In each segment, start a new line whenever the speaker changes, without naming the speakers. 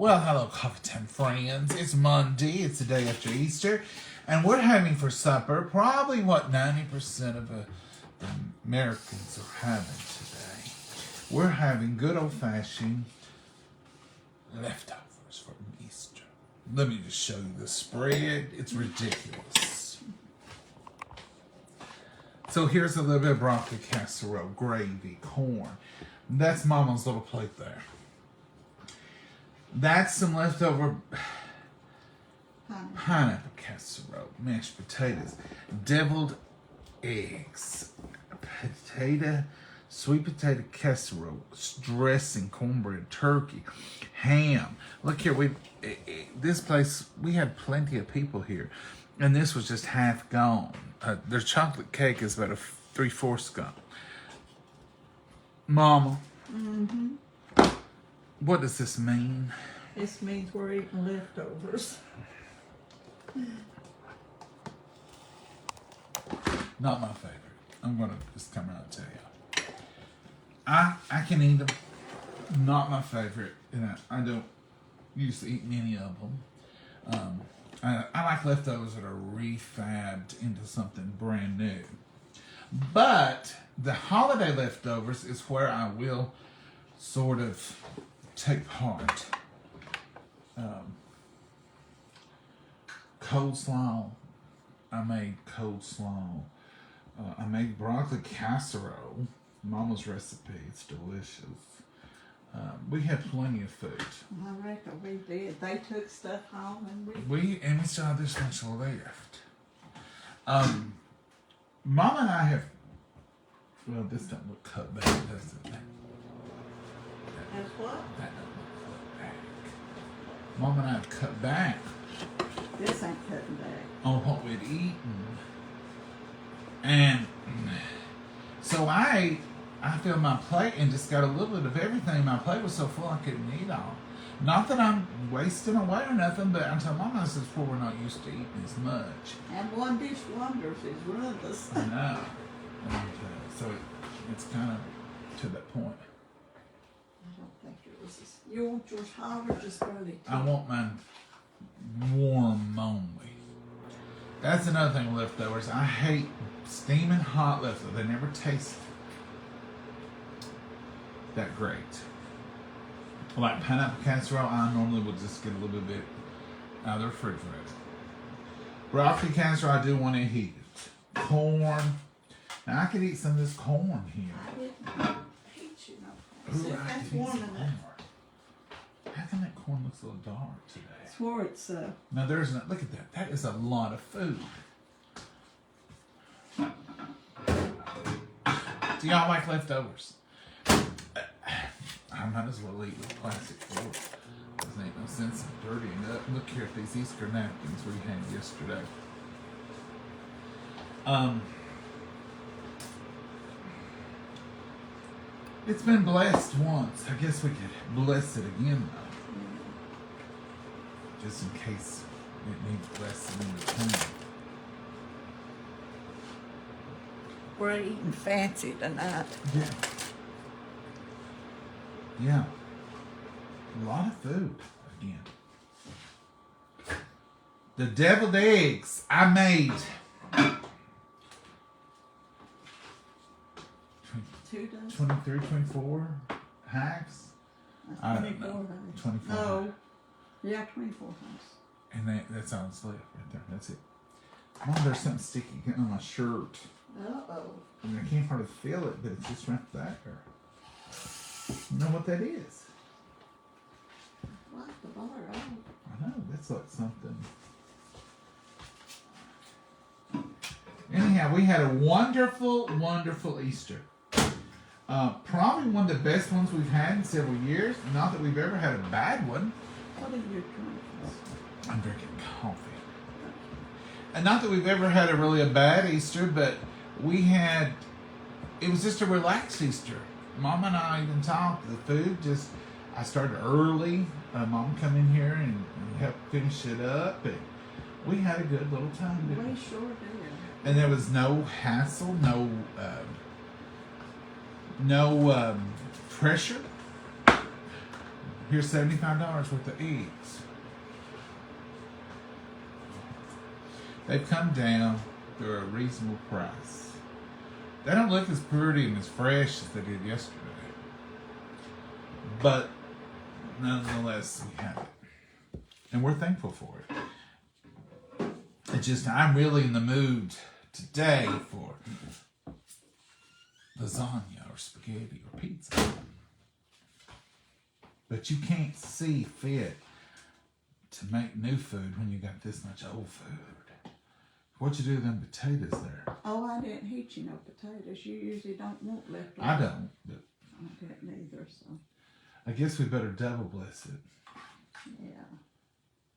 Well, hello, Coffee Time friends. It's Monday. It's the day after Easter. And we're having for supper probably what 90% of the Americans are having today. We're having good old-fashioned leftovers from Easter. Let me just show you the spread. It's ridiculous. So here's a little bit of broccoli casserole, gravy, corn. That's Mama's little plate there. That's some leftover pineapple casserole, mashed potatoes, deviled eggs, sweet potato casserole, dressing, cornbread, turkey, ham. Look here, this place, we had plenty of people here, and this was just half gone. Their chocolate cake is about 3/4 gone. Mama.
Mm-hmm.
What does this mean?
This means we're eating leftovers.
Not my favorite. I'm gonna just come out and tell you. I can eat them. Not my favorite. And I don't used to eat many of them. I like leftovers that are refabbed into something brand new. But the holiday leftovers is where I will sort of take part. Coleslaw. I made coleslaw. I made broccoli casserole. Mama's recipe. It's delicious. We had plenty of food.
I reckon we did. They took stuff home and
We still have this much left. Mama and I have. Well, this doesn't look cut back, does it?
That's what?
That doesn't look cut back. Mom and I have cut back
This ain't cutting back.
on what we'd eaten. And so I filled my plate and just got a little bit of everything. My plate was so full I couldn't eat all. Not that I'm wasting away or nothing, but I told Mama, I said, before we're not used to eating as much.
And one dish wonders is ruinous.
I know. And, so it's kind of to that point.
I don't think it was. You want yours hot or just ready?
I want mine warm only. That's another thing with leftovers. I hate steaming hot leftovers. They never taste that great. Like pineapple casserole, I normally would just get a little bit out of the refrigerator. Broccoli casserole, I do want to heat it. Corn. Now I could eat some of this corn here.
I didn't heat you no.
Ooh, I
That's
could eat
warm
some
enough.
corn. How come that corn looks a little dark today?
It's where it's
Now there's no, look at that. That is a lot of food. Do y'all like leftovers? I might as well eat with plastic fork. There ain't no sense in dirtying up. Look here at these Easter napkins we had yesterday. It's been blessed once. I guess we could bless it again though. Just in case it needs blessing in return.
we're eating fancy tonight.
Yeah. Yeah. A lot of food again. The deviled eggs I made.
2 dozen.
23, 24 halves. I don't
24
know.
days.
24.
No. Yeah, 24 times.
And that's all that's left right there. That's it. Mom, there's something sticky getting on my shirt.
Uh-oh.
I mean, I can't hardly feel it, but it's just right there. You know what that is?
What the bother?
I know, that's like something. Anyhow, we had a wonderful, wonderful Easter. Probably one of the best ones we've had in several years. Not that we've ever had a bad one.
What are you drinking?
I'm drinking coffee. And not that we've ever had a bad Easter, but it was just a relaxed Easter. Mom and I even talked. The food I started early. Mom come in here and help finish it up. And we had a good little time.
We
didn't we?
sure did.
And there was no hassle, no pressure. Here's $75 worth of eggs. They've come down to a reasonable price. They don't look as pretty and as fresh as they did yesterday. But nonetheless, we have it. And we're thankful for it. It's just, I'm really in the mood today for lasagna or spaghetti or pizza. But you can't see fit to make new food when you got this much old food. What you do with them potatoes there?
Oh, I didn't heat you no potatoes. You usually don't want leftovers.
I don't, but
I didn't either, so
I guess we better double bless it.
yeah.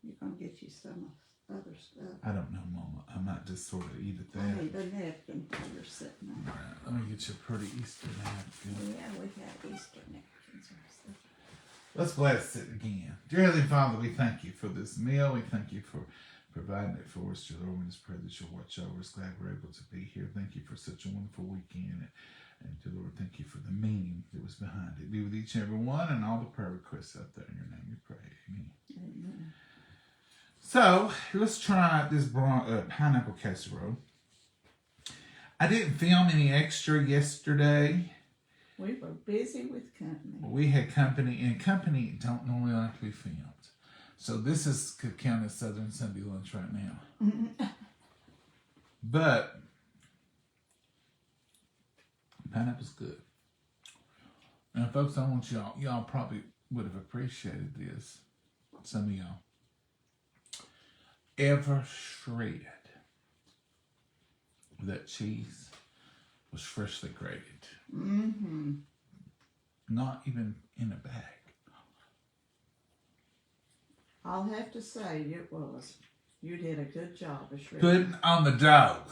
You're gonna get you some other stuff.
I don't know, Mama. I might just sort of eat it
I
there.
need a napkin while you're sitting
All
there.
right, let me get you a pretty Easter napkin.
Yeah, we have Easter napkins or stuff.
Let's bless it again. Dear Heavenly Father, we thank you for this meal. We thank you for providing it for us. Dear Lord, we just pray that you'll watch over us. Glad we're able to be here. Thank you for such a wonderful weekend. And dear Lord, thank you for the meaning that was behind it. Be with each and every one and all the prayer requests out there. In your name we pray. Amen.
Amen.
So, let's try this pineapple casserole. I didn't film any extra yesterday.
We were busy with company.
We had company, and company don't normally like to be filmed. So this could count as Southern Sunday lunch right now. But pineapple's good. And folks, I want y'all probably would have appreciated this. Some of y'all. Ever shred that cheese was freshly grated.
Mm-hmm.
Not even in a bag.
I'll have to say it was. You did a good job of shredding.
Putting on the dog.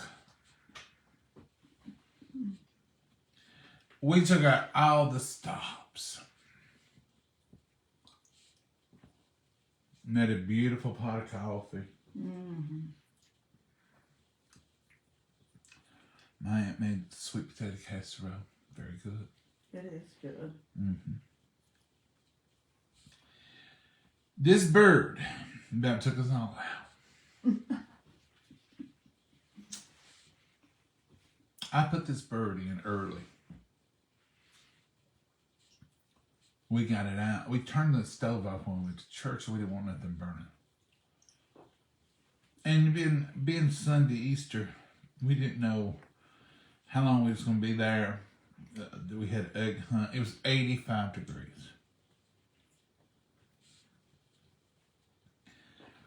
We took out all the stops. Made a beautiful pot of coffee.
Mm-hmm.
My aunt made sweet potato casserole. Very good.
It is good.
Mm-hmm. This bird about took us all out. I put this bird in early. We got it out. We turned the stove off when we went to church. We didn't want nothing burning. And being Sunday, Easter, we didn't know how long we was going to be there. We had egg hunt. It was 85 degrees.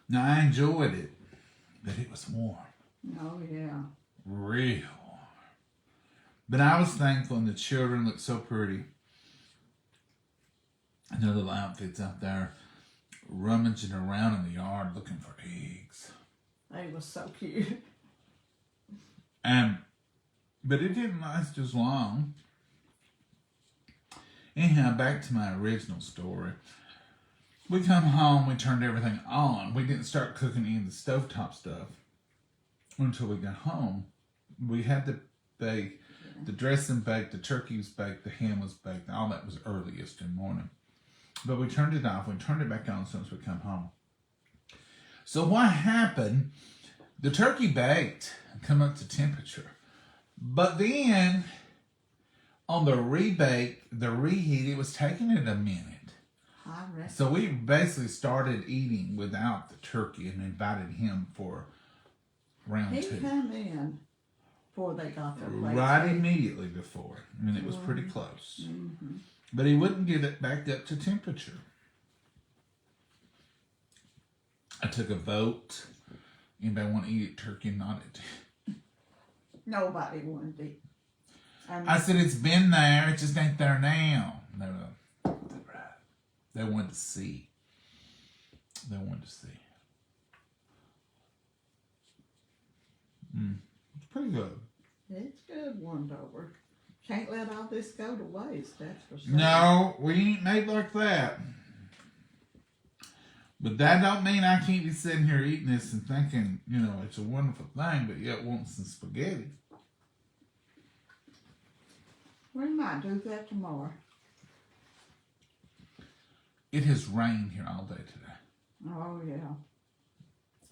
Now, I enjoyed it, but it was warm.
Oh, yeah.
Real warm. But I was thankful, and the children looked so pretty. And their little outfits out there rummaging around in the yard looking for eggs.
They were so cute.
But it didn't last as long. Anyhow, back to my original story. We come home, we turned everything on. We didn't start cooking any of the stovetop stuff until we got home. We had to bake, the dressing baked, the turkey was baked, the ham was baked, all that was early yesterday morning. But we turned it off, we turned it back on as soon as we come home. So what happened, the turkey baked and come up to temperature. But then, on the rebake, the reheat, it was taking it a minute.
I reckon.
So we basically started eating without the turkey and invited him for round
He
two.
come in before they got their plates.
Right immediately before. I mean, it was pretty close.
Mm-hmm.
But he wouldn't get it back up to temperature. I took a vote. Anybody want to eat turkey? Nodded.
Nobody wanted to eat.
I said, it's been there. It just ain't there now. They wanted to see. They wanted to see. It's pretty good.
It's good, Wendover. Can't let all this go to waste, that's for sure.
No, we ain't made like that. But that don't mean I can't be sitting here eating this and thinking, it's a wonderful thing, but yet want some spaghetti.
We might do that tomorrow.
It has rained here all day today.
Oh, yeah.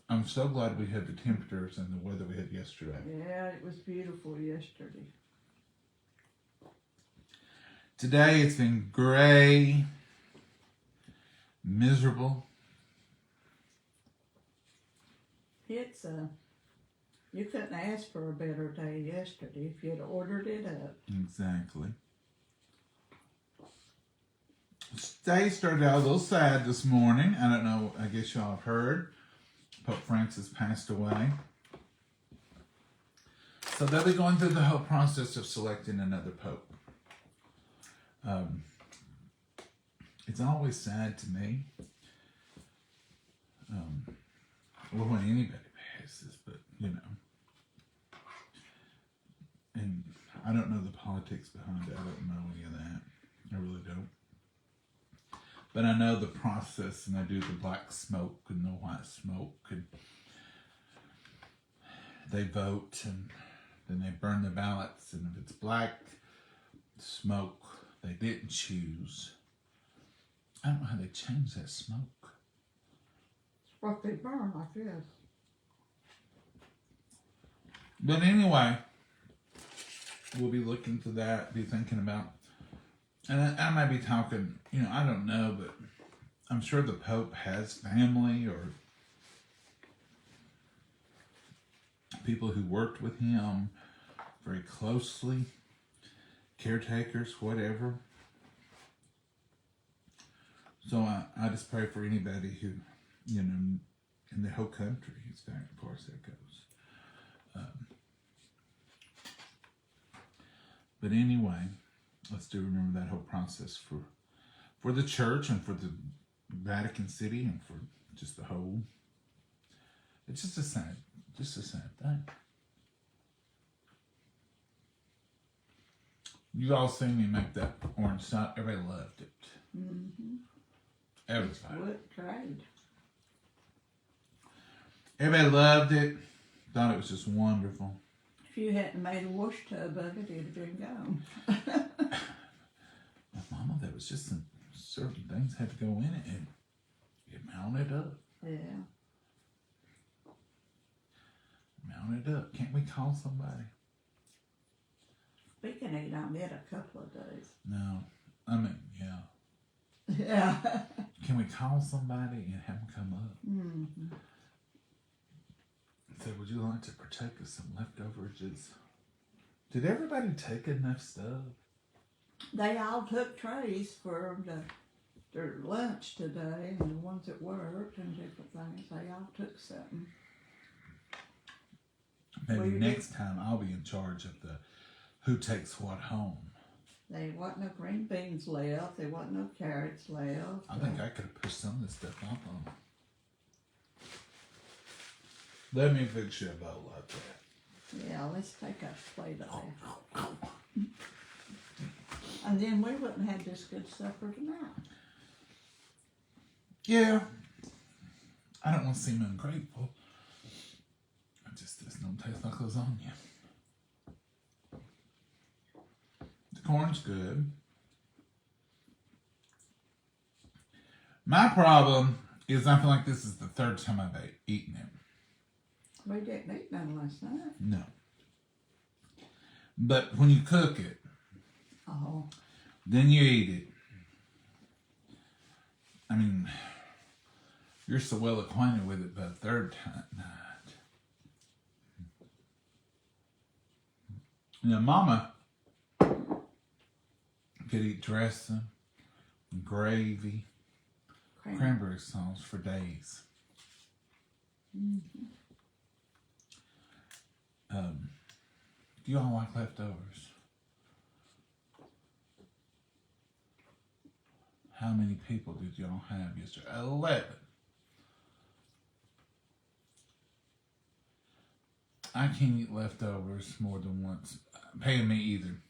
I'm so glad we had the temperatures and the weather we had yesterday.
Yeah, it was beautiful yesterday.
Today it's been gray, miserable.
It's you couldn't ask for a better day yesterday if you'd ordered it up.
Exactly. Day started out a little sad this morning. I don't know, I guess y'all have heard. Pope Francis passed away. So they'll be going through the whole process of selecting another pope. It's always sad to me. Well, when anybody passes, but you know. And I don't know the politics behind it. I don't know any of that. I really don't. But I know the process, and I do the black smoke and the white smoke, and they vote, and then they burn the ballots, and if it's black smoke they didn't choose, I don't know how they change that smoke.
It's what they burn, I guess.
But anyway, we'll be looking to that, be thinking about, and I might be talking, you know, I don't know, but I'm sure the Pope has family or people who worked with him very closely, caretakers, whatever. So I just pray for anybody who, you know, in the whole country, as far as that goes. But anyway, let's do remember that whole process for the church and for the Vatican City and for just the whole. It's just a sad thing. You all seen me make that orange sauce. Everybody loved it.
Mm-hmm.
Everybody.
What trade?
Everybody loved it. Thought it was just wonderful.
If you hadn't made a wash tub of it, it'd have been gone.
My mama, there was just some certain things had to go in it and it mounted up.
Yeah.
Mounted up. Can't we call somebody?
We can eat on it a couple of days.
No. I mean, yeah.
Yeah.
Can we call somebody and have them come up?
Mm-hmm.
Say, would you like to partake of some leftoverages? Did everybody take enough stuff?
They all took trays for their lunch today, and the ones that worked and different things, they all took something.
Maybe
Well,
next time I'll be in charge of the who takes what home.
There wasn't no green beans left. There wasn't no carrots left.
I think I could have pushed some of this stuff off on them. Let me fix you a bowl like that.
Yeah, let's take a plate of that. And then we wouldn't have this good supper tonight.
Yeah. I don't want to seem ungrateful. It just don't taste like lasagna. The corn's good. My problem is I feel like this is the third time I've eaten it.
We didn't eat none last night.
No. But when you cook it,
Oh,
then you eat it. I mean, you're so well acquainted with it by the third night. Now, Mama could eat dressing, gravy, cranberry sauce for days.
Mm-hmm.
Do you all like leftovers? How many people did y'all have yesterday? 11. I can't eat leftovers more than once. Paying me either.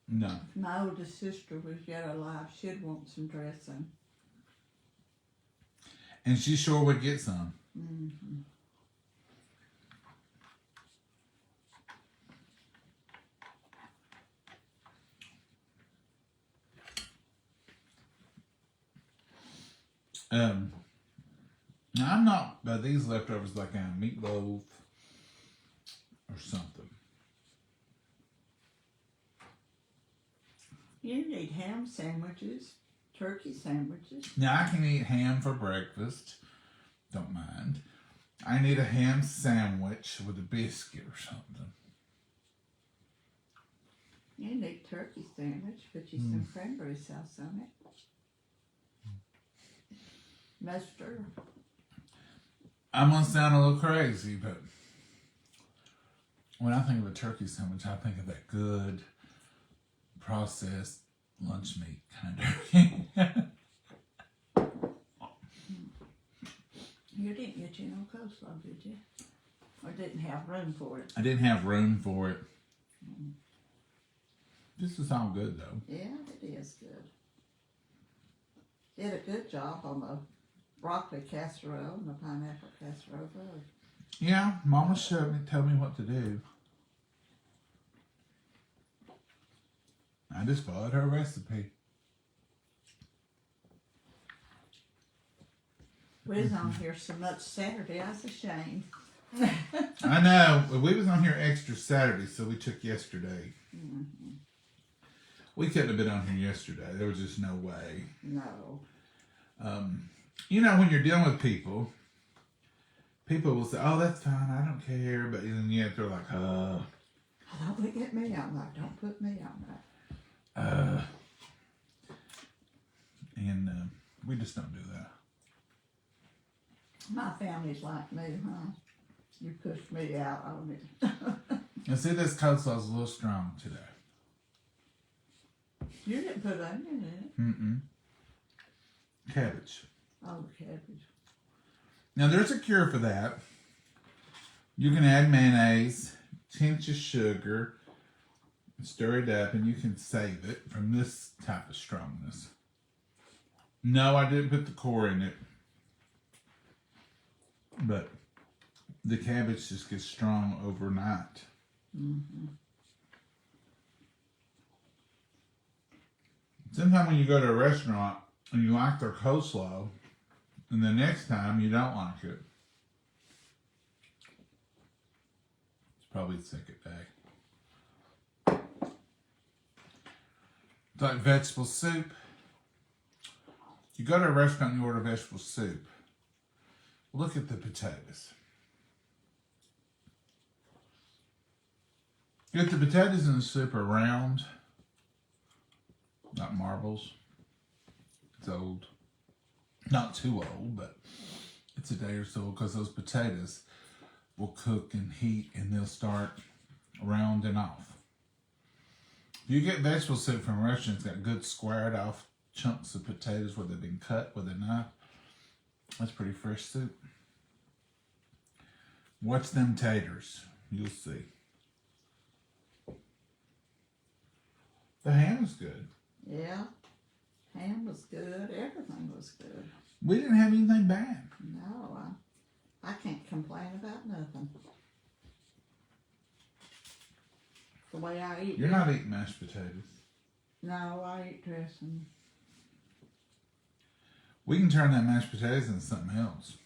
No.
If my oldest sister was yet alive, she'd want some dressing.
And she sure would get some.
Mm-hmm.
Now I'm not by these leftovers like a meatloaf or something.
You need ham sandwiches, turkey sandwiches.
Now I can eat ham for breakfast. Don't mind. I need a ham sandwich with a biscuit or something.
You need turkey sandwich, put you some cranberry sauce on it. Mustard.
I'm gonna sound a little crazy, but when I think of a turkey sandwich, I think of that good processed lunch meat kind of turkey.
You didn't get you no coleslaw, did you? Or didn't have room for it?
I didn't have room for it. This is all good though.
Yeah, it is good. Did a good job on the broccoli casserole and the pineapple casserole both.
Yeah, Mama showed me, told me what to do. I just followed her recipe.
We was on here so much Saturday, I was ashamed.
I know. We was on here extra Saturday, so we took yesterday. We couldn't have been on here yesterday. There was just no way.
No.
You know, when you're dealing with people will say, "Oh, that's fine. I don't care," but then yet they're like,
Don't get me on that. Don't put me on that.
and we just don't do that.
My family's like me, huh? You pushed me out on it.
And see, this coleslaw's a little strong today.
You didn't put onion in it.
Cabbage.
Oh, cabbage.
Now, there's a cure for that. You can add mayonnaise, pinch of sugar, stir it up, and you can save it from this type of strongness. No, I didn't put the core in it. But the cabbage just gets strong overnight. Sometimes when you go to a restaurant and you like their coleslaw, and the next time you don't like it, it's probably the second day. It's like vegetable soup. You go to a restaurant and you order vegetable soup. Look at the potatoes. If the potatoes in the soup are round, not marbles, it's old. Not too old, but it's a day or so because those potatoes will cook and heat and they'll start rounding off. If you get vegetable soup from a restaurant, it's got good squared off chunks of potatoes where they've been cut with a knife. That's pretty fresh soup. Watch them taters. You'll see. The ham is good.
Yeah. Ham was good. Everything was good.
We didn't have anything bad.
No, I can't complain about nothing. The way I eat.
You're not eating mashed potatoes.
No, I eat dressing.
We can turn that mashed potatoes into something else.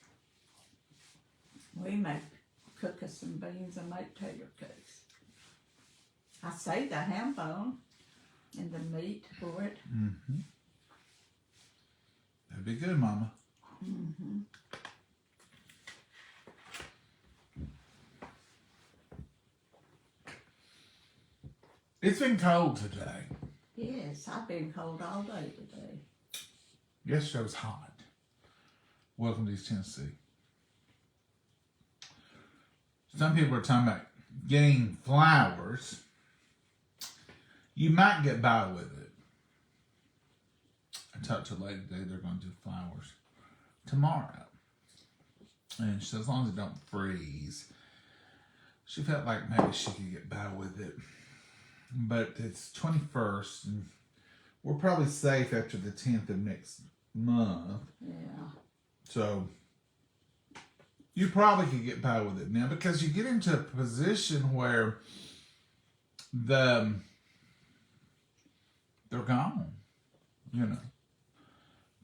We make cook us some beans and make tater cakes. I save the ham bone and the meat for it.
Mm-hmm. That'd be good, Mama.
Mm-hmm.
It's been cold today.
Yes, I've been cold all day today.
Yesterday was hot. Welcome to East Tennessee. Some people are talking about getting flowers. You might get by with it. I talked to a lady today, they're going to do flowers tomorrow. And she said, as long as it don't freeze. She felt like maybe she could get by with it. But it's 21st, and we're probably safe after the 10th of next month.
Yeah.
So you probably could get by with it now because you get into a position where they're gone, you know.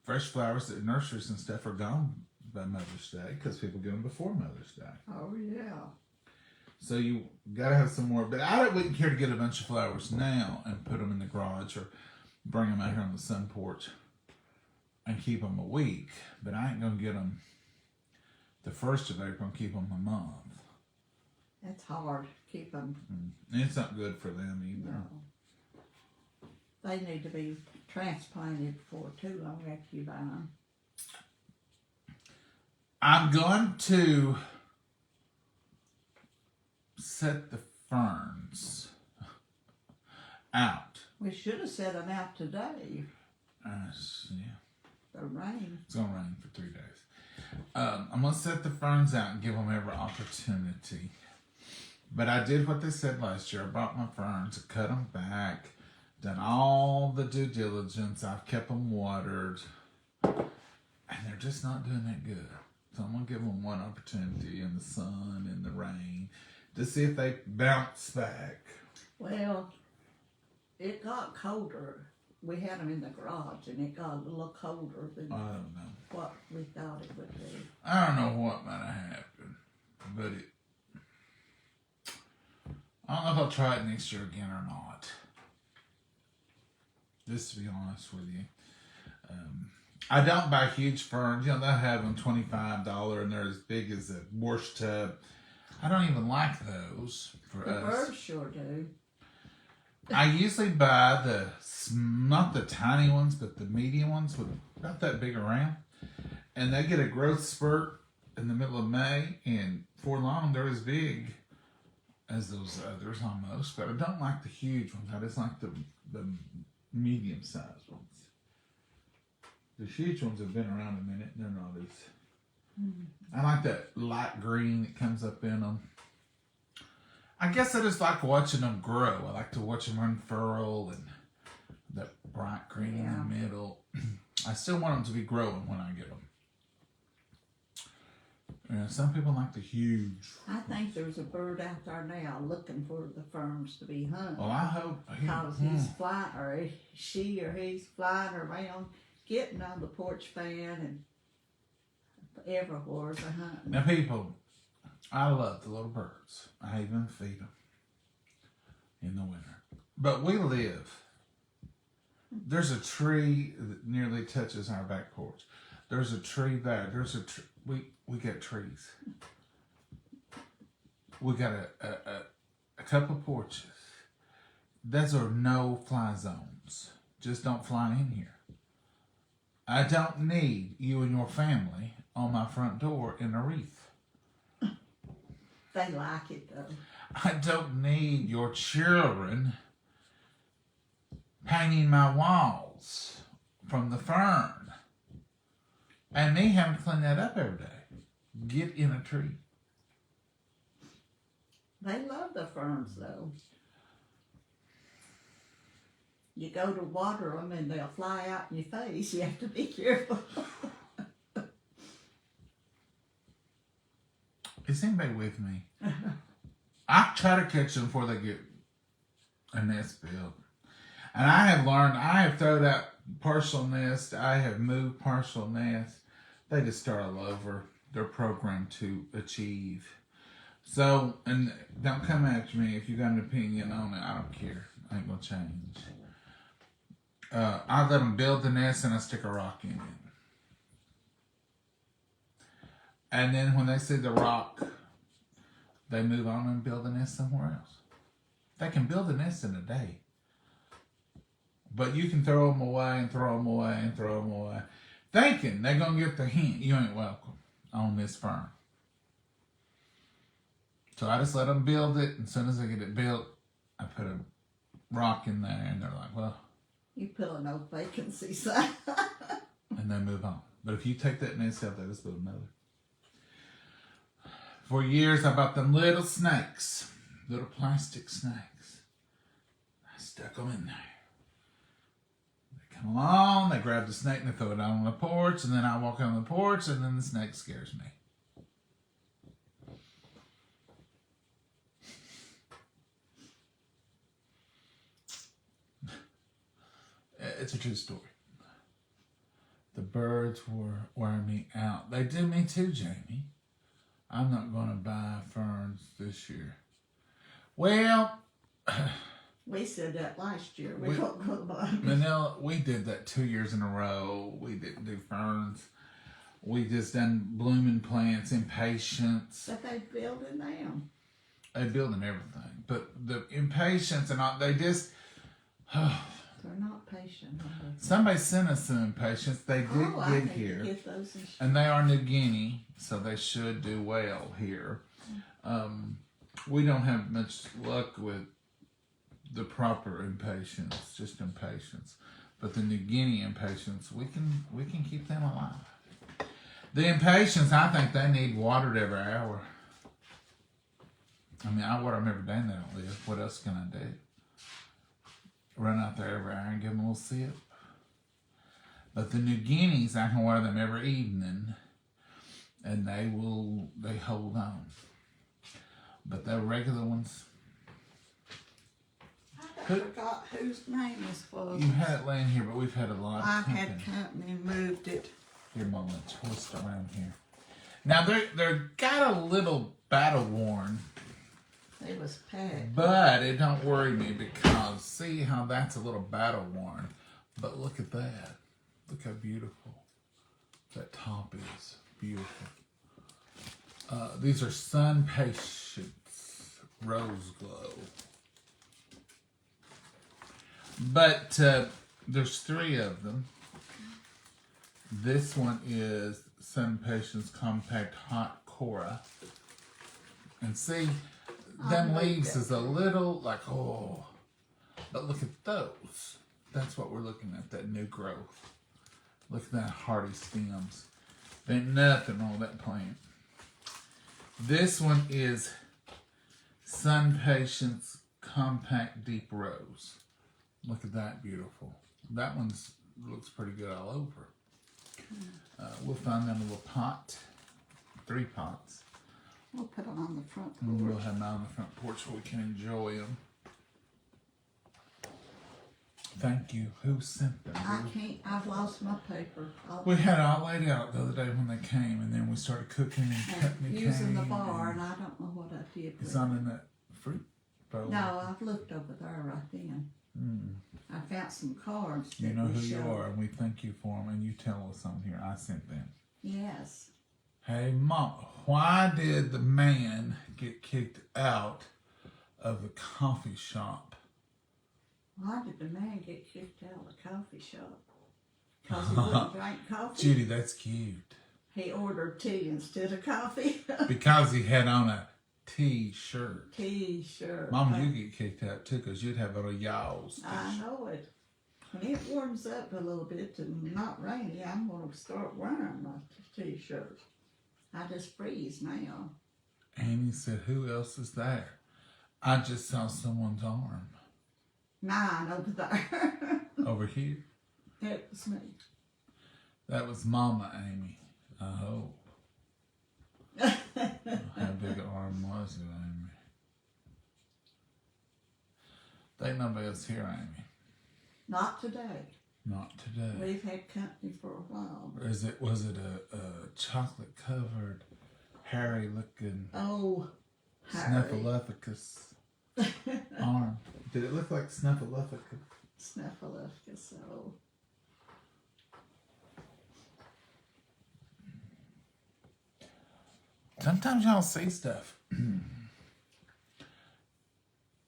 fresh flowers at nurseries and stuff are gone by Mother's Day because people get them before Mother's Day.
Oh, yeah.
So you gotta have some more. But I wouldn't care to get a bunch of flowers now and put them in the garage or bring them out here on the sun porch and keep them a week. But I ain't gonna get them the 1st of April and keep them a month.
It's hard to keep them.
And it's not good for them either.
No. They need to be transplanted for too long after you buy them.
I'm going to set the ferns out.
We should have set them out today.
Yeah,
The rain.
it's gonna rain for 3 days. I'm gonna set the ferns out and give them every opportunity. But I did what they said last year. I brought my ferns, cut them back, done all the due diligence. I've kept them watered, and they're just not doing that good. So I'm gonna give them one opportunity in the sun, in the rain, to see if they bounce back.
Well, it got colder. We had them in the garage, and it got a little colder than
I don't know.
what we thought it would be.
I don't know what might have happened, but I don't know if I'll try it next year again or not. Just to be honest with you. I don't buy huge ferns. They'll have them $25 and they're as big as a wash tub. I don't even like those for
The
us.
birds sure do.
I usually buy not the tiny ones, but the medium ones with about that big around. And they get a growth spurt in the middle of May, and for long they're as big as those others almost. But I don't like the huge ones. I just like the medium sized ones. The huge ones have been around a minute and they're not as... I like that light green that comes up in them. I guess I just like watching them grow. I like to watch them unfurl and that bright green in the middle. I still want them to be growing when I get them. Some people like the huge.
I think there's a bird out there now looking for the ferns to be hunted.
Well, I hope.
Because he's flying, or he's flying around, getting on the porch fan and everywhere they're hunting.
Now, people, I love the little birds. I even feed them in the winter. But we live. There's a tree that nearly touches our back porch. There's a tree there. There's a tree. We got trees. We got a couple porches. Those are no fly zones. Just don't fly in here. I don't need you and your family on my front door in a wreath.
They like it though.
I don't need your children painting my walls from the fern. And me having to clean that up every day. Get in a tree.
They love the ferns though. You go to water them and they'll fly out in your face. You have to be careful.
Is anybody with me? I try to catch them before they get a nest built. And I have learned, I have thrown out partial nest, I have moved partial nest. They just start all over. They're programmed to achieve. So, and don't come after me if you got an opinion on it. I don't care. I ain't gonna change. I let them build the nest and I stick a rock in it. And then when they see the rock, they move on and build a nest somewhere else. They can build a nest in a day. But you can throw them away and throw them away and throw them away, thinking they're going to get the hint. You ain't welcome on this fern. So I just let them build it. And as soon as I get it built, I put a rock in there. And they're like, well.
You put a no vacancy sign.
And they move on. But if you take that nest out, they just build another. For years, I bought them little snakes. Little plastic snakes. I stuck them in there. Come along, they grab the snake and they throw it out on the porch, and then I walk on the porch, and then the snake scares me. It's a true story. The birds were wearing me out. They do me too, Jamie. I'm not going to buy ferns this year. Well,
We said that last year.
We-
We don't go buy them.
Manila, we did that 2 years in a row. We didn't do ferns. We just done blooming plants, impatience.
But they building them.
They build them everything. But the impatience and all, they just...
They're not patient. Are they?
Somebody sent us some impatience. They did
I
get
need to
here.
get those in
And they are New Guinea, so they should do well here. We don't have much luck with the proper impatience, just impatience. But the New Guinea impatience, we can keep them alive. The impatience, I think they need watered every hour. I mean, I water them every day and they don't live. What else can I do? Run out there every hour and give them a little sip. But the New Guineas, I can water them every evening, and they hold on. But the regular ones,
I forgot whose name this was.
you had it laying here, but we've had a lot of
I
company.
had company moved it.
Here, Mom, let's twist around here. Now they're got a little battle worn,
It was packed.
but it don't worry me because see how that's a little battle worn. But look at that. Look how beautiful that top is. Beautiful. These are Sun Patience Rose Glow. But there's 3 of them. This one is Sun Patience Compact Hot Cora. And see, them leaves is a little like, oh. But look at those. That's what we're looking at, that new growth. Look at that hardy stems. There ain't nothing wrong with that plant. This one is Sun Patience Compact Deep Rose. Look at that, beautiful. That one's looks pretty good all over. We'll find them a little pot, 3 pots.
We'll put them on the front
And we'll
porch.
have them out on the front porch so we can enjoy them. Thank you. Who sent them?
I've lost my paper.
We had an old lady out the other day when they came, and then we started cooking and cutting the
using the
cane,
bar,
and
and I don't know what I did with
it's
it.
not in that fruit bowl.
No, I've looked over there right then. I found some cards.
You
that
know
we
who you
showed.
are, and we thank you for them, and you tell us on here. I sent them.
Yes.
Hey, Mom, why did the man get kicked out of the coffee shop?
Why did the man get kicked out of the coffee shop? Because he wouldn't drink coffee.
Judy, that's cute.
He ordered tea instead of coffee.
Because he had on a T-shirt.
T-shirt.
Mom, you get kicked out too, because you'd have a little y'all's
I
t-shirt.
know it. When it warms up a little bit and not rainy, I'm going to start wearing my T-shirt. I just freeze now.
Annie said, who else is there? I just saw someone's arm.
9 over there.
Over here?
It was me.
That was Mama Amy, I hope. How big an arm was it, Amy? There ain't nobody else here, Amy.
Not today.
Not today.
We've had company for a while.
Was it a chocolate covered, hairy looking
Oh, Harry.
Snuffleupagus arm? Did it look like Snuffleupagus?
Snuffleupagus, so.
Sometimes y'all see stuff.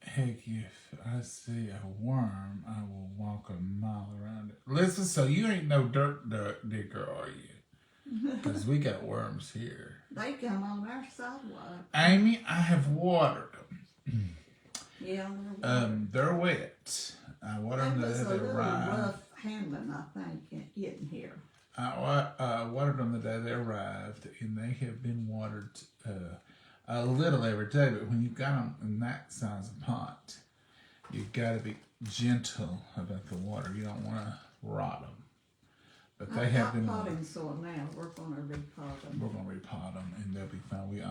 Heck, if I see a worm, I will walk a mile around it. Listen, so you ain't no dirt digger, are you? Because we got worms here.
They come on our sidewalk.
Amy, I have watered them.
Yeah, they're
They're wet. I watered
It
them
was a
the day they
little
arrived.
rough handling, I think, getting here.
I watered them the day they arrived, and they have been watered a little every day. But when you've got them in that size of pot, you've got to be gentle about the water. You don't want to rot them. But they have been watered.
potting soil now. We're going to repot them.
We're going to repot them, and they'll be fine.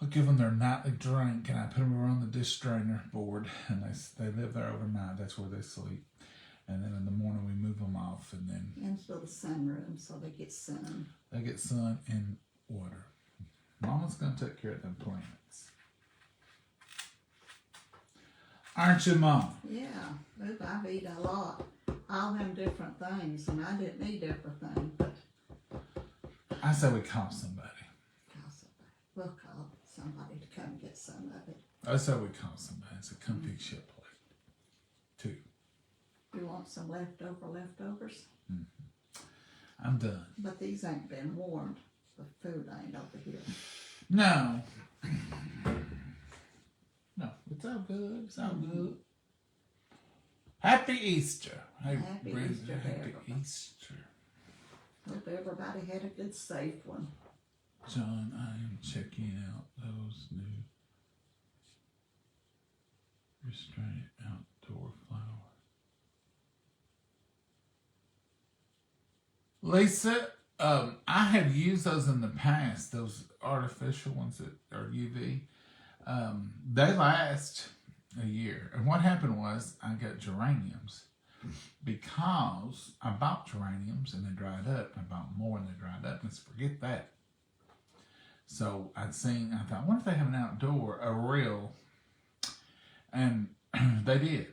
I'll give them their nightly drink, and I put them around the dish strainer board, and they live there overnight. That's where they sleep. And then in the morning we move them off, and then
into the sunroom so they get sun.
they get sun and water. Mama's gonna take care of them plants. Aren't you, Mom?
Yeah, look, I've eaten a lot. All them different things, and I didn't eat everything, but
I say we call somebody.
we'll call somebody to come get some of it.
I say we call somebody. So come fix your plate. 2.
You want some leftovers?
I'm done.
But these ain't been warmed. The food ain't over here.
No. No, it's all good. It's all good. Happy Easter. Hey,
Happy
Brenda,
Easter to
Happy
everybody.
Easter.
Hope everybody had a good, safe one.
John, I am checking out those new restraint outdoor flowers. Lisa, I have used those in the past, those artificial ones that are UV. They last a year. And what happened was I got geraniums because I bought geraniums and they dried up. I bought more and they dried up. Let's forget that. So I thought, what if they have an outdoor, a real, and they did.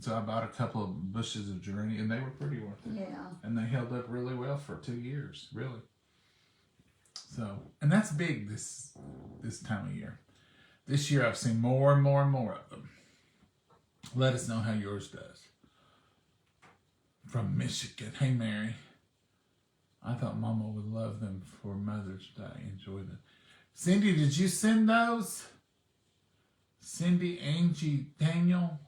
So I bought a couple of bushes of geranium and they were pretty worth it.
Yeah.
And they held up really well for 2 years, really. So, and that's big this time of year. This year I've seen more and more and more of them. Let us know how yours does. From Michigan. Hey, Mary. I thought Mama would love them for Mother's Day. Enjoy them. Cindy, did you send those? Cindy, Angie, Daniel?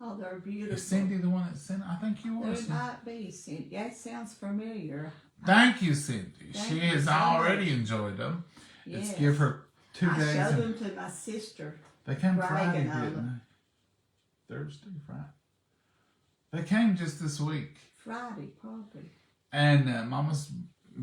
Oh, they're beautiful.
Is Cindy the one that sent? I think you were.
There might be, Cindy. That sounds familiar.
Thank you, Cindy.
Thank
She
you
has
so
already
much.
enjoyed them.
Yes.
Let's give her 2
I
days.
showed
and-
them to my sister.
They came Friday,
bragging on
didn't
them.
they? Thursday, Friday. They came just this week.
Friday, probably.
And Mama's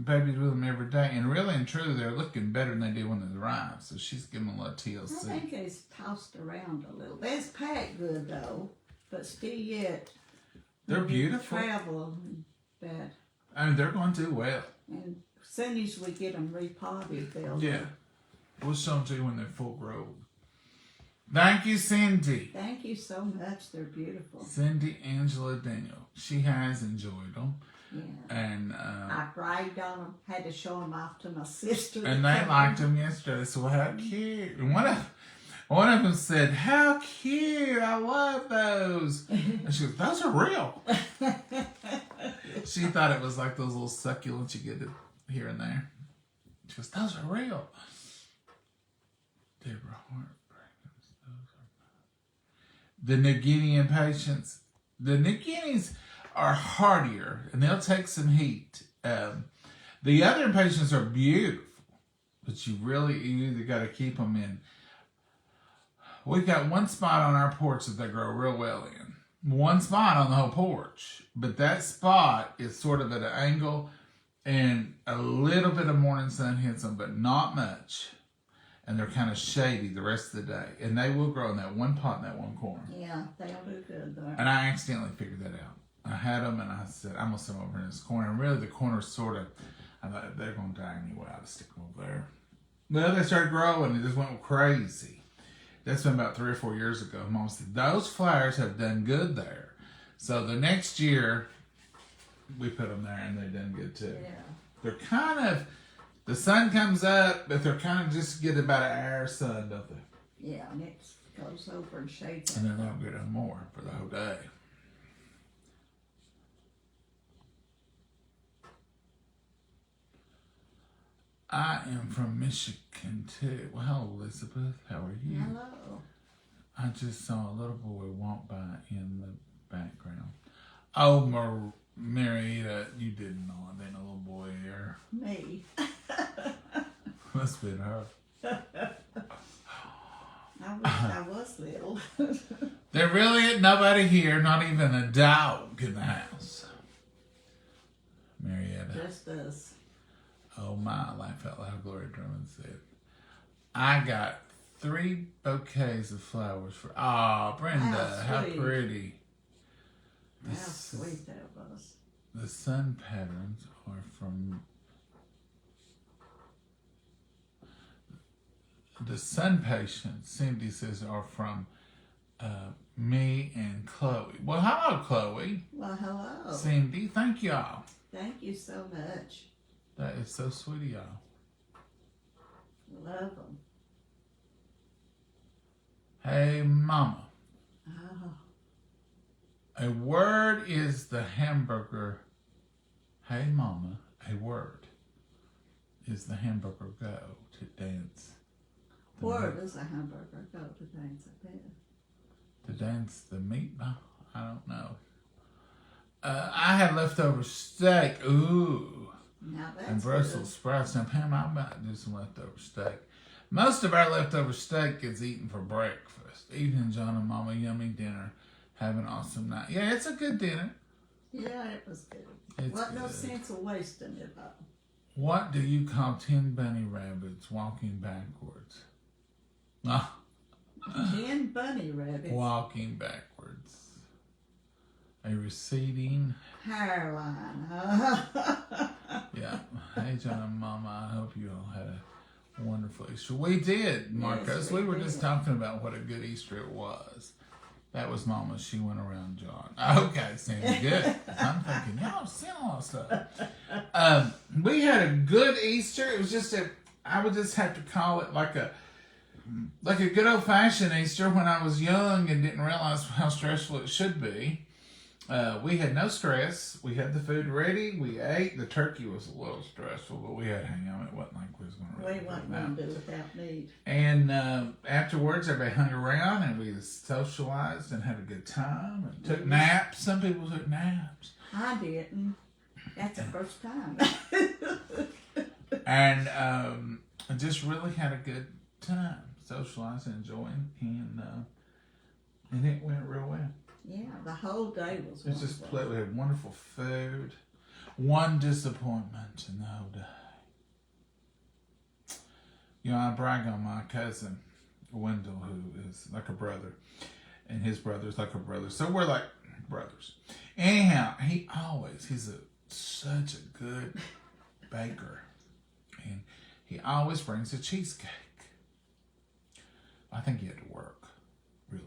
babies with them every day. And really and truly, they're looking better than they did when they arrived. So she's giving them a little
I
TLC.
think it's tossed around a little. They's packed good, though. But still yet.
They're
we
beautiful.
Travel bad.
I mean, they're going to do well.
And as soon as we get them repotted, they'll.
Yeah. We'll show them to you when they're full grown. Thank you, Cindy.
Thank you so much. They're beautiful.
Cindy Angela Daniel. She has enjoyed them.
Yeah.
And
I bragged on them. Had to show them off to my sister.
and they liked them yesterday. So how cute! And one of them said, "How cute! I love those." And she goes, "Those are real." She thought it was like those little succulents you get here and there. She goes, "Those are real." Deborah Hart. The New Guinean patients. The New Guineas are hardier and they'll take some heat. The other impatiens are beautiful, but you either got to keep them in. We've got one spot on our porch that they grow real well in. One spot on the whole porch, but that spot is sort of at an angle and a little bit of morning sun hits them, but not much. And they're kind of shady the rest of the day. And they will grow in that one pot in that one corner.
Yeah, they'll do good though.
And I accidentally figured that out. I had them and I said, I'm going to set them over in this corner. And really the corner's sort of, I thought they're going to die anyway. I'll just stick them over there. Well, they started growing. It just went crazy. That's been about 3 or 4 years ago. Mom said, those flowers have done good there. So the next year, we put them there and they've done good too.
Yeah.
They're kind of, the sun comes up, but they're kind of just get about an hour of sun, don't they?
Yeah, and it goes over and shades.
And then they'll get them more for the whole day. I am from Michigan too. Well, hello, Elizabeth. How are you?
Hello.
I just saw a little boy walk by in the background. Oh, Marietta, you didn't know there ain't a little boy here.
Me.
Must have been her.
I wish I was little.
There really ain't nobody here, not even a dog in the house. Marietta.
Just us.
Oh my, laugh out loud, Gloria Drummond said. I got 3 bouquets of flowers for, Brenda,
How
how
sweet.
pretty.
How sweet that was.
The sun patterns are from the sun patients, Cindy says, are from me and Chloe. Well, hello, Chloe.
Well, hello.
Cindy, thank y'all.
Thank you so much.
That is so sweet of y'all.
Love them.
Hey, Mama.
Oh,
A word is the hamburger. Hey, Mama. A word is the hamburger go to dance.
where does a hamburger go to dance at bed?
To dance the meatball? I don't know. I had leftover steak. Ooh.
Now that's
And Brussels sprouts. Now, Pam, I might do some leftover steak. Most of our leftover steak is eaten for breakfast. Eating John and Mama yummy dinner. Have an awesome night. Yeah, it's a good dinner.
good. Yeah, it was good.
It's
What no
good.
sense of wasting it though.
What do you call 10 bunny rabbits walking backwards? Ah,
10 bunny rabbits.
walking backwards. A receding.
Hairline.
Yeah. Hey, John and Mama, I hope you all had a wonderful Easter. We did, Marcos.
Yes,
we
we
were
did.
just talking about what a good Easter it was. That was Mama. She went around John. Okay, Sandy, good. I'm thinking, y'all seen a lot of stuff. We had a good Easter. It was just I would just have to call it like a good old fashioned Easter when I was young and didn't realize how stressful it should be. We had no stress. We had the food ready. We ate. The turkey was a little stressful, but we had to hang on. It wasn't like we was going to
We
really
wasn't
burn out.
going to do without meat.
And afterwards, everybody hung around and we socialized and had a good time and took naps. Some people took naps.
I didn't. That's the first time.
And just really had a good time, socializing, enjoying, and it went real well.
Yeah, the whole day was
It's just
wonderful.
we had wonderful food. One disappointment in the whole day. You know, I brag on my cousin Wendell, who is like a brother, and his brother's like a brother. So we're like brothers. Anyhow, he's such a good baker, and he always brings a cheesecake. I think he had to work, really.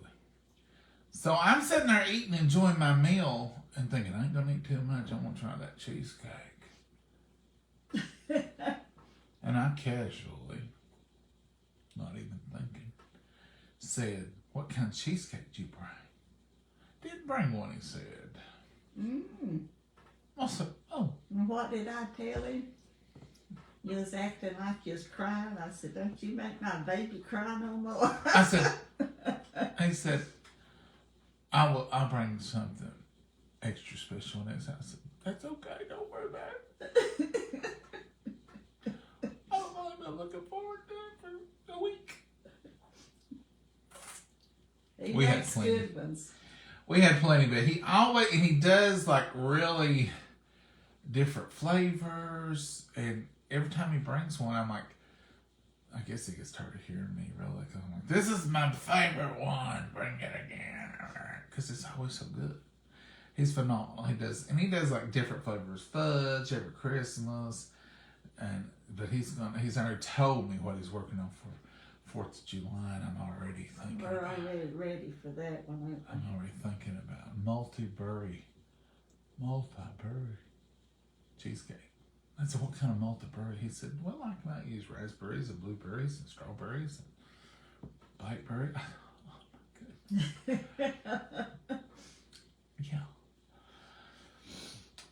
So I'm sitting there eating, enjoying my meal, and thinking, I ain't gonna eat too much. I'm gonna try that cheesecake. And I casually, not even thinking, said, "What kind of cheesecake did you bring?" Didn't bring one, he said. I said, "Oh."
And what did I tell him? You was acting like you was crying. I said, don't you make my baby cry no more.
I said, he said, I'll bring something extra special next time. I said, that's okay, don't worry about it. I've been looking forward to it for a week.
He
We had
makes
plenty.
good ones.
We had plenty, but he does like really different flavors, and every time he brings one, I'm like, I guess he gets tired of hearing me, really. Cause I'm like, this is my favorite one. Bring it again, because it's always so good. He's phenomenal. He does like different flavors, fudge every Christmas, but he's already told me what he's working on for 4th of July, and I'm already thinking.
We're already ready for that one.
I'm already thinking about multi-berry cheesecake. I said, what kind of multi-berry? He said, well, I might use raspberries and blueberries and strawberries and blackberry. Oh my goodness. Yeah.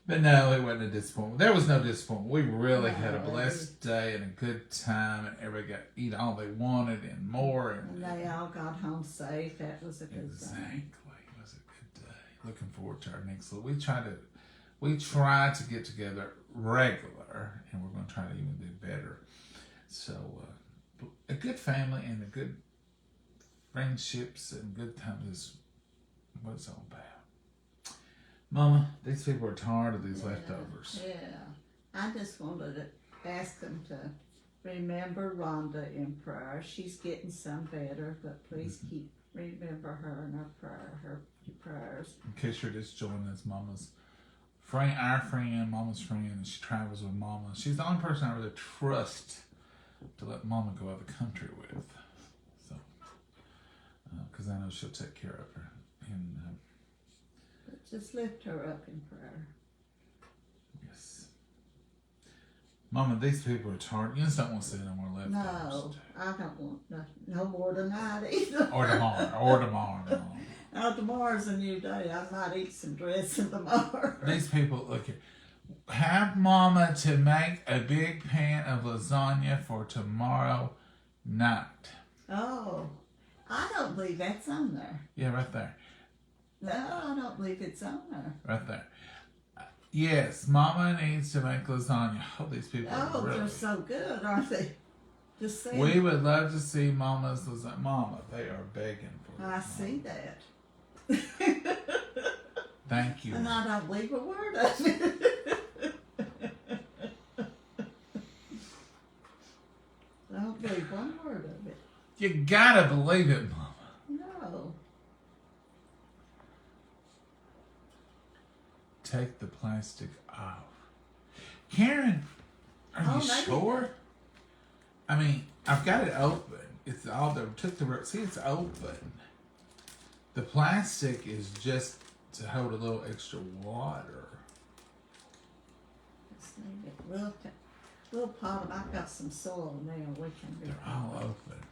But no, it wasn't a disappointment. There was no disappointment. We really had a blessed day and a good time, and everybody got to eat all they wanted and more.
And they all got home safe. That was a good
Exactly.
thing.
It was a good day. Looking forward to our next little. We try to get together regular, and we're going to try to even do better. So, a good family and a good friendships and good times is what it's all about. Mama, these people are tired of these leftovers.
Yeah. I just wanted to ask them to remember Rhonda in prayer. She's getting some better, but please remember her in our prayer. Her your prayers.
In case you're just joining us, Mama's friend, our friend, Mama's friend, and she travels with Mama. She's the only person I really trust to let Mama go out of the country with. So, because I know she'll take care of her. And
But just lift her up in prayer.
yes. Mama, these people are tired. You just don't want to see no more leftovers.
No, I don't want no more tonight either.
Or tomorrow. Mama.
Now tomorrow's a new day. I might eat some dressing tomorrow.
These people, look here. Have Mama to make a big pan of lasagna for tomorrow night.
Oh, I don't believe that's on there.
Yeah, right there.
No, I don't believe it's on there.
Right there. Yes, Mama needs to make lasagna. Oh, these people
Oh,
are really...
they're so good, aren't they? Just saying.
We would love to see Mama's lasagna. Mama, they are begging for it.
I see that.
Thank you.
And I don't believe a word of it. I don't believe one word of it.
You gotta believe it, Mama.
No.
Take the plastic off. Karen, are you sure? I mean, I've got it open. It's all the see, it's open. The plastic is just to hold a little extra water.
Let's leave it. We'll pot them. I've got some soil in there. We can do
They're all open.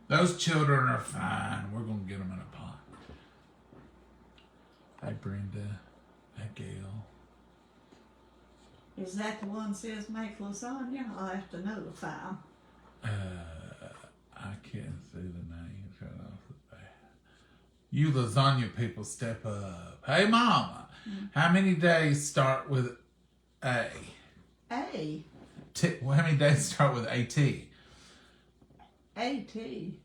Those children are fine. We're going to get them in a pot. Hey, Brenda. Hey, Gail.
Is that the one that says make lasagna? I'll have to notify them.
I can't see the names right off the bat. You lasagna people, step up. Hey, Mama. How many days start with A?
A.
Well, how many days start with A-T?
A-T.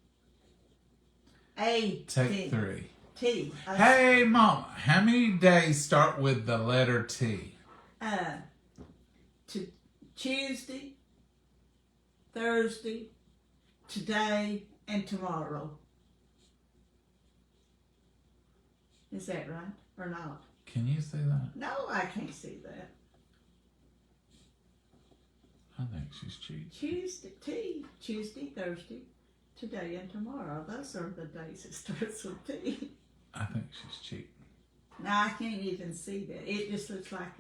A-T.
Take 3.
T.
Hey, Mama. How many days start with the letter T?
To Tuesday, Thursday, today, and tomorrow. Is that right or not?
Can you see that?
No, I can't see that.
I think she's cheating.
Tuesday, Thursday, today, and tomorrow. Those are the days it starts with T.
I think she's cheating.
Now I can't even see that. It just looks like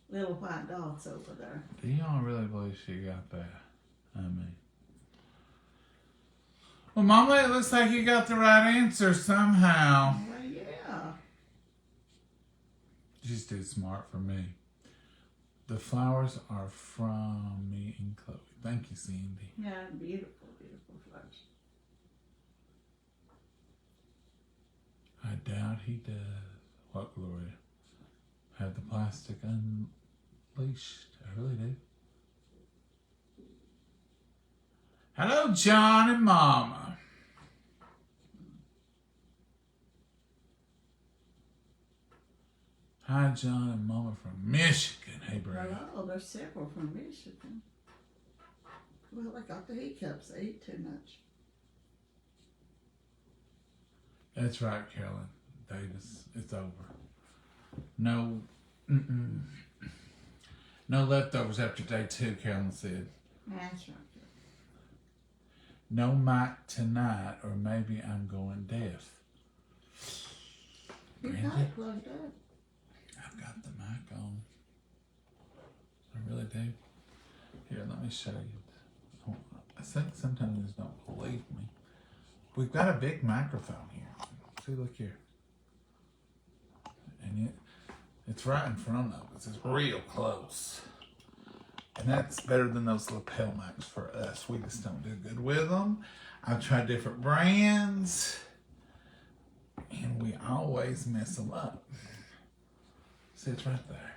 little white dots over there.
Do y'all really believe she got that? I mean. Well, Mama, it looks like you got the right answer somehow.
Well, yeah.
She's too smart for me. The flowers are from me and Chloe. Thank you, Cindy.
Yeah, beautiful, beautiful flowers.
I doubt he does. What, Gloria? Have the plastic unleashed? I really do. Hello, John and Mama. Hi, John and Mama from Michigan. Hey, Brad.
Hello, there's several from Michigan. Well, they got the hiccups. They eat too much.
That's right, Carolyn Davis. It's over. No, no leftovers after day 2, Carolyn said.
That's right.
No mic tonight, or maybe I'm going deaf.
You
Brenda?
got it plugged up.
I've got the mic on. I really do. Here, let me show you. I think sometimes you just don't believe me. We've got a big microphone here. See, look here. And it's right in front of us. It's real close. And that's better than those lapel mics for us. We just don't do good with them. I've tried different brands. And we always mess them up. See, it's right there.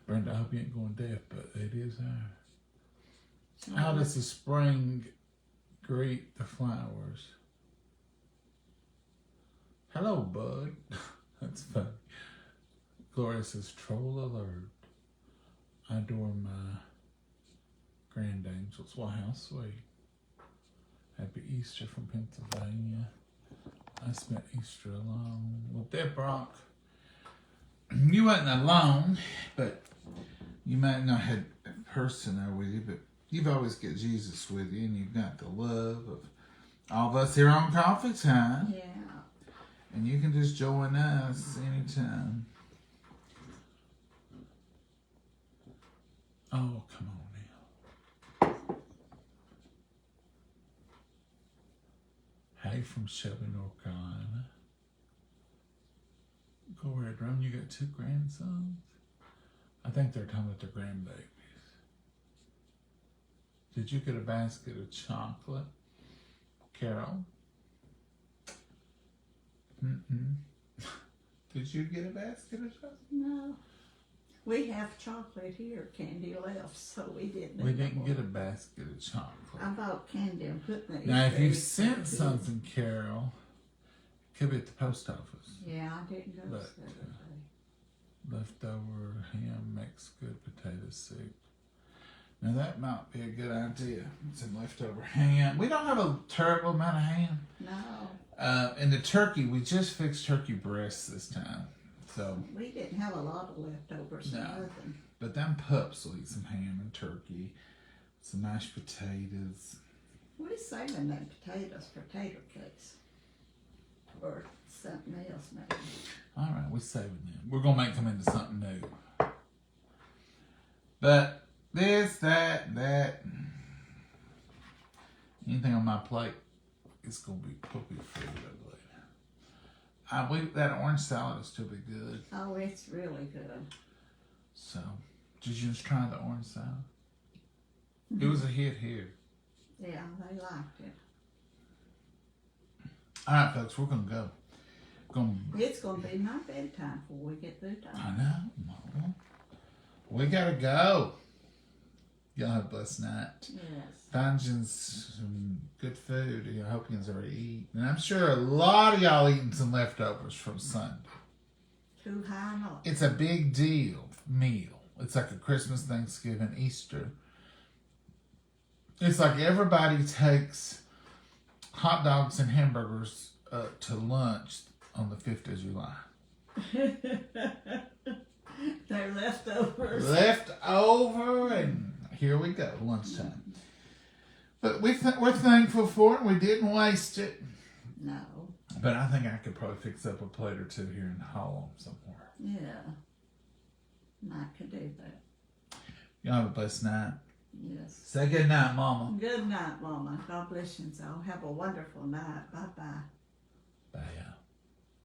Brenda, I hope you ain't going deaf, but it is ours. How does the spring greet the flowers? Hello, bud. That's funny. Gloria says, troll alert. I adore my Grand Angels. Wow, how sweet. Happy Easter from Pennsylvania. I spent Easter alone with Deb Brock. You wasn't alone, but you might not have a person there with you, but you've always got Jesus with you, and you've got the love of all of us here on Coffee Time.
Yeah.
And you can just join us anytime. Oh, come on now. Hey from Shelby, North Carolina. Go ahead, Ron. You got 2 grandsons? I think they're talking about their grandbabies. Did you get a basket of chocolate, Carol? Did you get a basket of chocolate?
No. We have chocolate here, candy left, so we didn't.
We didn't get a basket of chocolate.
I bought candy and put in the
Now, if
Easter
you
egg
sent
basket.
something, Carol, it could be at the post office.
Yeah, I didn't go
But,
Saturday.
Leftover ham makes good potato soup. Now, that might be a good idea. Some leftover ham. We don't have a terrible amount of ham.
No,
And the turkey, we just fixed turkey breasts this time. So,
we didn't have a lot of leftovers.
No.
Nothing.
but them pups will eat some ham and turkey, some mashed potatoes.
We're saving them potatoes for tater cakes. Or something else maybe.
All right, we're saving them. We're gonna make them into something new. But this, that, anything on my plate, it's gonna be puppy food, I believe. That orange salad will still be good.
Oh, it's really good.
So, did you just try the orange salad? It was a hit here.
Yeah, they liked it.
All right, folks, we're gonna go.
It's gonna be my bedtime before we get through
I
time.
know, Mama. We gotta go. Y'all have a blessed night.
Yes.
Find you some good food. I hope you already eat. And I'm sure a lot of y'all eating some leftovers from Sunday.
Too high not.
It's a big deal meal. It's like a Christmas, Thanksgiving, Easter. It's like everybody takes hot dogs and hamburgers to lunch on the 5th of July.
They're leftovers.
Left over, and here we go, lunchtime. But we're thankful for it. We didn't waste it.
No.
But I think I could probably fix up a plate or 2 here in the hall somewhere.
Yeah. I could do that.
Y'all have a blessed night.
Yes.
Say good night, Mama.
Good night, Mama. God bless you all. Have a wonderful night. Bye-bye.
Bye, y'all.